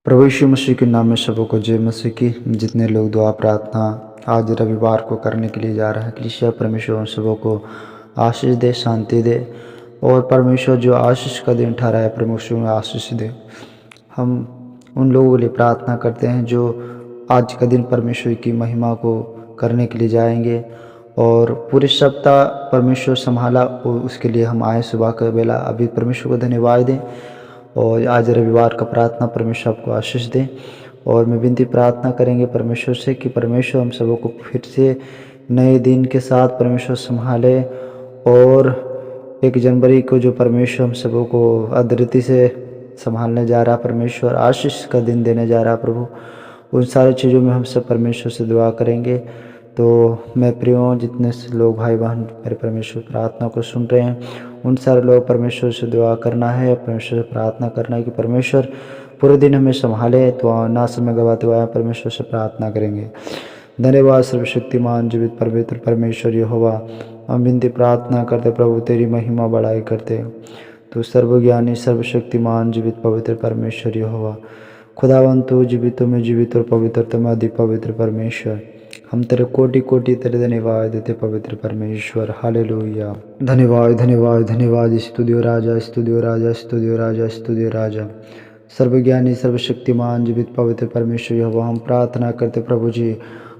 प्रभु यीशु मसीह के नाम में सबों को जय मसीह की। जितने लोग दुआ प्रार्थना आज रविवार को करने के लिए जा रहे हैं, कलीसिया परमेश्वर उन सबों को आशीष दे, शांति दे। और परमेश्वर जो आशीष का दिन ठहरा है, परमेश्वर में आशीष दे। हम उन लोगों के लिए प्रार्थना करते हैं जो आज का दिन परमेश्वर की महिमा को करने के लिए जाएंगे और पूरे सप्ताह परमेश्वर संभाला, और उसके लिए हम आए सुबह का बेला। अभी परमेश्वर को धन्यवाद दें और आज रविवार का प्रार्थना परमेश्वर आपको आशीष दें। और मैं विनती प्रार्थना करेंगे परमेश्वर से कि परमेश्वर हम सबों को फिर से नए दिन के साथ परमेश्वर संभाले। और 1 जनवरी को जो परमेश्वर हम सबों को अद्वितीय से संभालने जा रहा, परमेश्वर आशीष का दिन देने जा रहा प्रभु, उन सारी चीज़ों में हम सब परमेश्वर से दुआ करेंगे। तो मैं प्रियो जितने से लोग भाई बहन मेरे परमेश्वर प्रार्थना को सुन रहे हैं, उन सारे लोग परमेश्वर से दुआ करना है, परमेश्वर से प्रार्थना करना है कि परमेश्वर पूरे दिन हमें संभाले। तो ना समय गवाते हुए परमेश्वर से प्रार्थना करेंगे। धन्यवाद सर्वशक्तिमान जीवित पवित्र परमेश्वर यहोवा, हम विनती प्रार्थना करते प्रभु तेरी महिमा बढ़ाई करते। तो सर्वज्ञानी सर्वशक्तिमान जीवित पवित्र परमेश्वर यहोवा, खुदावन तू जीवितों में जीवित और पवित्रतम अति पवित्र परमेश्वर, हम तेरे कोटि कोटि तेरे धन्यवाद देते पवित्र परमेश्वर। हालेलुया। धन्यवाद धन्यवाद धन्यवाद। स्तुतियो राजा, स्तुतियो राजा, स्तुतियो राजा, स्तुतियो राजा। सर्वज्ञानी सर्वशक्तिमान जीवित पवित्र परमेश्वर यहोवा, हम प्रार्थना करते प्रभु जी,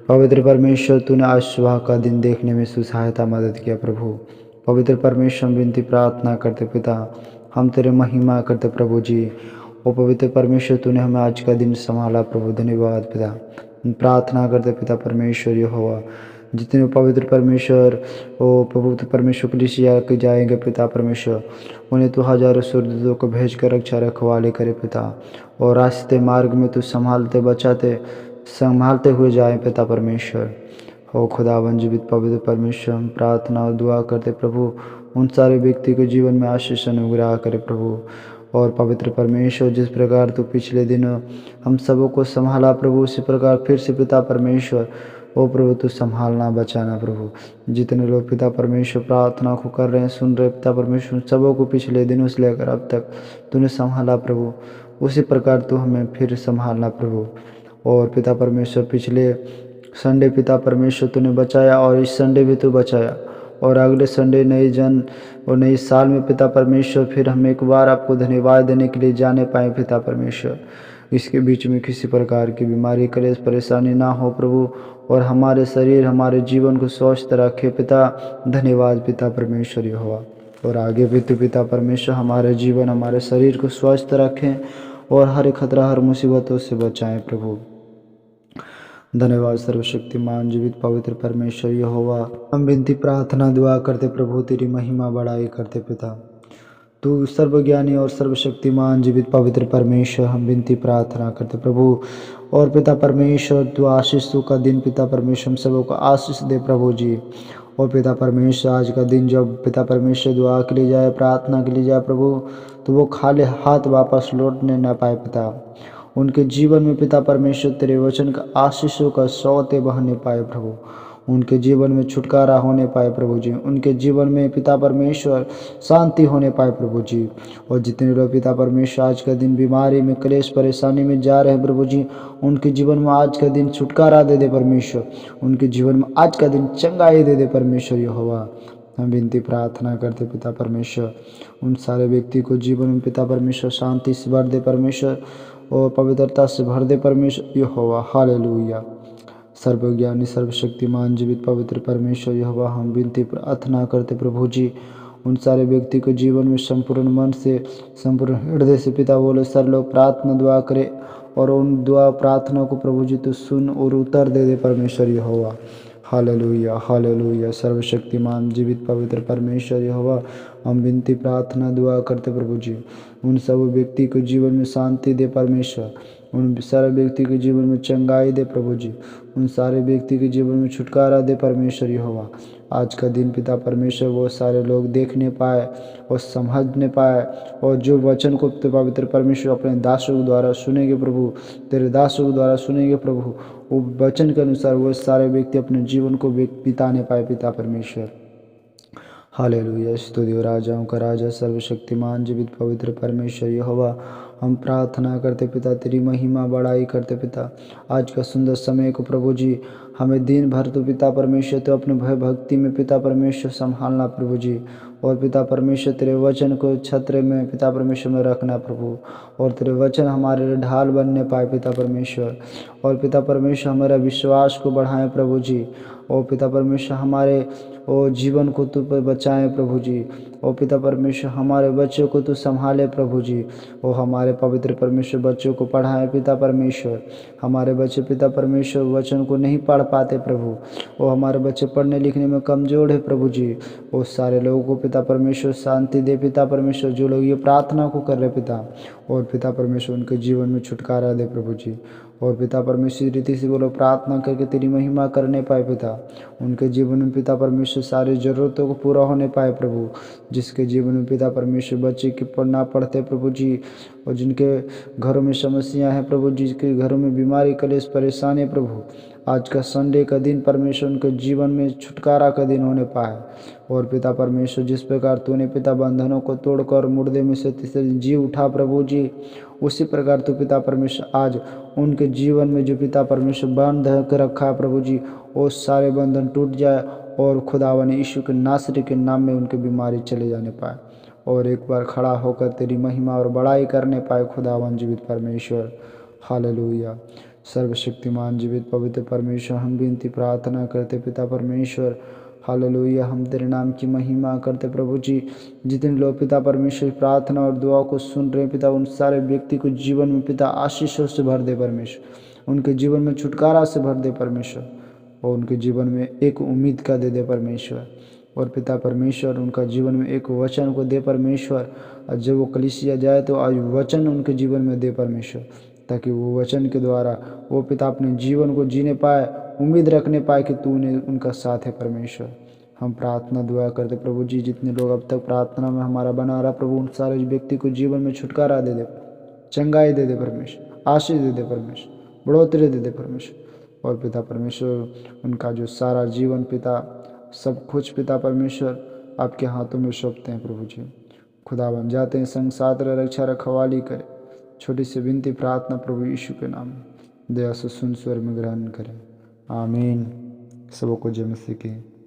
पवित्र परमेश्वर तूने आज सुबह का दिन देखने में सुसहायता मदद किया प्रभु। पवित्र परमेश्वर हम विनती प्रार्थना करते पिता, हम तेरे महिमा करते प्रभु जी। ओ पवित्र परमेश्वर तूने हमें आज का दिन संभाला प्रभु, धन्यवाद पिता। हम प्रार्थना करते पिता परमेश्वर यहोवा, जितने पवित्र परमेश्वर ओ पवित्र परमेश्वर कलीसिया के जाएंगे पिता परमेश्वर, उन्हें तू हजारों स्वर्गदूतों को भेज कर रक्षा रखवाले करे पिता। और रास्ते मार्ग में तू संभालते हुए जाए पिता परमेश्वर। हो खुदावन जीवित पवित्र परमेश्वर, हम प्रार्थना और दुआ करते प्रभु, उन सारे व्यक्ति के जीवन में आशीष अनुग्रह करे प्रभु। और पवित्र परमेश्वर जिस प्रकार तू पिछले दिनों हम सबों को संभाला प्रभु, उसी प्रकार फिर से पिता परमेश्वर ओ प्रभु तू संभालना बचाना प्रभु। जितने लोग पिता परमेश्वर प्रार्थना को कर रहे हैं, सुन रहे पिता परमेश्वर, उन सबों को पिछले दिनों से लेकर अब तक तूने संभाला प्रभु, उसी प्रकार तू हमें फिर संभालना प्रभु। और पिता परमेश्वर पिछले संडे पिता परमेश्वर तूने बचाया, और इस संडे भी तू बचाया, और अगले संडे नए जन और नए साल में पिता परमेश्वर फिर हम एक बार आपको धन्यवाद देने के लिए जाने पाए पिता परमेश्वर। इसके बीच में किसी प्रकार की बीमारी कलेश परेशानी ना हो प्रभु, और हमारे शरीर हमारे जीवन को स्वस्थ रखे पिता, धन्यवाद पिता परमेश्वर यहोवा। और आगे भी तो पिता परमेश्वर हमारे जीवन हमारे शरीर को स्वस्थ रखें और हर खतरा हर मुसीबतों से बचाएं प्रभु। धन्यवाद सर्वशक्तिमान जीवित पवित्र परमेश्वर यहोवा, हम विनती प्रार्थना दुआ करते प्रभु तेरी महिमा बढ़ाई करते पिता। तू सर्वज्ञानी और सर्वशक्तिमान जीवित पवित्र परमेश्वर, हम विनती प्रार्थना करते प्रभु। और पिता परमेश्वर तू आशीष का दिन पिता परमेश्वर हम सबों को आशीष दे प्रभु जी। और पिता परमेश्वर आज का दिन जब पिता परमेश्वर दुआ के लिए जाए, प्रार्थना के लिए जाए प्रभु, तो वो खाली हाथ वापस लौटने न पाए पिता। उनके जीवन में पिता परमेश्वर तेरे वचन का आशीषों का सौते बहने पाए प्रभु। उनके जीवन में छुटकारा होने पाए प्रभु जी। उनके जीवन में पिता परमेश्वर शांति होने पाए प्रभु जी। और जितने लोग पिता परमेश्वर आज का दिन बीमारी में क्लेश परेशानी में जा रहे हैं प्रभु जी, उनके जीवन में आज का दिन छुटकारा दे दे परमेश्वर। उनके जीवन में आज का दिन चंगाई दे दे परमेश्वर यहोवा। हम विनती प्रार्थना करते पिता परमेश्वर, उन सारे व्यक्ति को जीवन में पिता परमेश्वर शांति से भर दे परमेश्वर, और पवित्रता से भर दे परमेश्वर यहोवा। हालेलुया। सर्वज्ञानी सर्वशक्तिमान जीवित पवित्र परमेश्वर यहोवा, हम विनती प्रार्थना करते प्रभु जी, उन सारे व्यक्ति को जीवन में संपूर्ण मन से संपूर्ण हृदय से पिता बोले सर लोग प्रार्थना दुआ करे, और उन दुआ प्रार्थना को प्रभु जी तो सुन और उत्तर दे दे परमेश्वर यहोवा। Hallelujah hallelujah. सर्वशक्तिमान जीवित पवित्र परमेश्वर यहोवा, हम विनती प्रार्थना दुआ करते प्रभु जी, उन सब व्यक्ति को जीवन में शांति दे परमेश्वर। उन सारे व्यक्ति के जीवन में चंगाई दे प्रभु जी। उन सारे व्यक्ति के जीवन में छुटकारा दे परमेश्वर यहोवा। आज का दिन पिता परमेश्वर वो सारे लोग देखने पाए और समझने पाए, और जो वचन को पवित्र परमेश्वर अपने दासों के द्वारा सुनेंगे प्रभु, तेरे दासों के द्वारा सुनेंगे प्रभु, वो वचन के अनुसार वो सारे व्यक्ति अपने जीवन को बिताने पाए पिता परमेश्वर। हालेलुया। स्तुति राजाओं का राजा सर्वशक्तिमान जीवित पवित्र परमेश्वर यहोवा, हम प्रार्थना करते पिता, तेरी महिमा बड़ाई करते पिता। आज का सुंदर समय को प्रभु जी हमें दिन भर तो पिता परमेश्वर तो अपने भय भक्ति में पिता परमेश्वर संभालना प्रभु जी। और पिता परमेश्वर तेरे वचन को छत्र में पिता परमेश्वर में रखना प्रभु। और तेरे वचन हमारे लिए ढाल बनने पाए पिता परमेश्वर। और पिता परमेश्वर हमारा विश्वास को बढ़ाएं प्रभु जी। और पिता परमेश्वर हमारे ओ जीवन को तू बचाएं प्रभु जी। ओ पिता परमेश्वर हमारे बच्चों को तू संभाले प्रभु जी। ओ हमारे पवित्र परमेश्वर बच्चों को पढ़ाएं पिता परमेश्वर। हमारे बच्चे पिता परमेश्वर वचन को नहीं पढ़ पाते प्रभु। ओ हमारे बच्चे पढ़ने लिखने में कमज़ोर है प्रभु जी। ओ सारे लोगों को पिता परमेश्वर शांति दे पिता परमेश्वर, जो लोग ये प्रार्थना को कर रहे पिता। और पिता परमेश्वर उनके जीवन में छुटकारा दे प्रभु जी। और पिता परमेश्वर रीति से वो लोग प्रार्थना करके तेरी महिमा करने पाए पिता। उनके जीवन में पिता परमेश्वर सारी ज़रूरतों को पूरा होने पाए प्रभु। जिसके जीवन में पिता परमेश्वर बच्चे की ना पढ़ते प्रभु जी, और जिनके घरों में समस्याएं हैं प्रभु, जिसके घरों में बीमारी कलेश परेशानी है प्रभु, आज का संडे का दिन परमेश्वर उनके जीवन में छुटकारा का दिन होने पाए। और पिता परमेश्वर जिस प्रकार तूने पिता बंधनों को तोड़कर मुर्दे में से तीसरे जी उठा प्रभु जी, उसी प्रकार तू पिता परमेश्वर आज उनके जीवन में जो पिता परमेश्वर बंध कर रखा है प्रभु जी, वो सारे बंधन टूट जाए और खुदावन यीशु के नासरी के नाम में उनके बीमारी चले जाने पाए। और एक बार खड़ा होकर तेरी महिमा और बड़ाई करने पाए खुदावन जीवित परमेश्वर। हालेलुया। सर्वशक्तिमान जीवित पवित्र परमेश्वर, हम विनती प्रार्थना करते पिता परमेश्वर। हालेलुया। हम तेरे नाम की महिमा करते प्रभु जी। जितने लोग पिता परमेश्वर प्रार्थना और दुआ को सुन रहे पिता, उन सारे व्यक्ति को जीवन में पिता आशीषों से भर दे परमेश्वर। उनके जीवन में छुटकारा से भर दे परमेश्वर। और उनके जीवन में एक उम्मीद का दे दे परमेश्वर। और पिता परमेश्वर उनका जीवन में एक वचन को दे परमेश्वर। और जब वो कलीसिया जाए तो आज वचन उनके जीवन में दे परमेश्वर, ताकि वो वचन के द्वारा वो पिता अपने जीवन को जीने पाए, उम्मीद रखने पाए कि तूने उनका साथ है परमेश्वर। हम प्रार्थना दुआ करते प्रभु जी, जितने लोग अब तक प्रार्थना में हमारा बना रहा प्रभु, उन सारे व्यक्ति को जीवन में छुटकारा दे दे, चंगाई दे दे परमेश्वर, आशीष दे दे परमेश्वर, बढ़ोतरी दे दे परमेश्वर। और पिता परमेश्वर उनका जो सारा जीवन पिता सब कुछ पिता परमेश्वर आपके हाथों में सौंपते हैं प्रभु जी। खुदा बन जाते हैं संग साथ रक्षा रखवाली करे। छोटी सी विनती प्रार्थना प्रभु यीशु के नाम में दया से सुन स्वर में ग्रहण करें। आमीन। सबको जय मसीह की।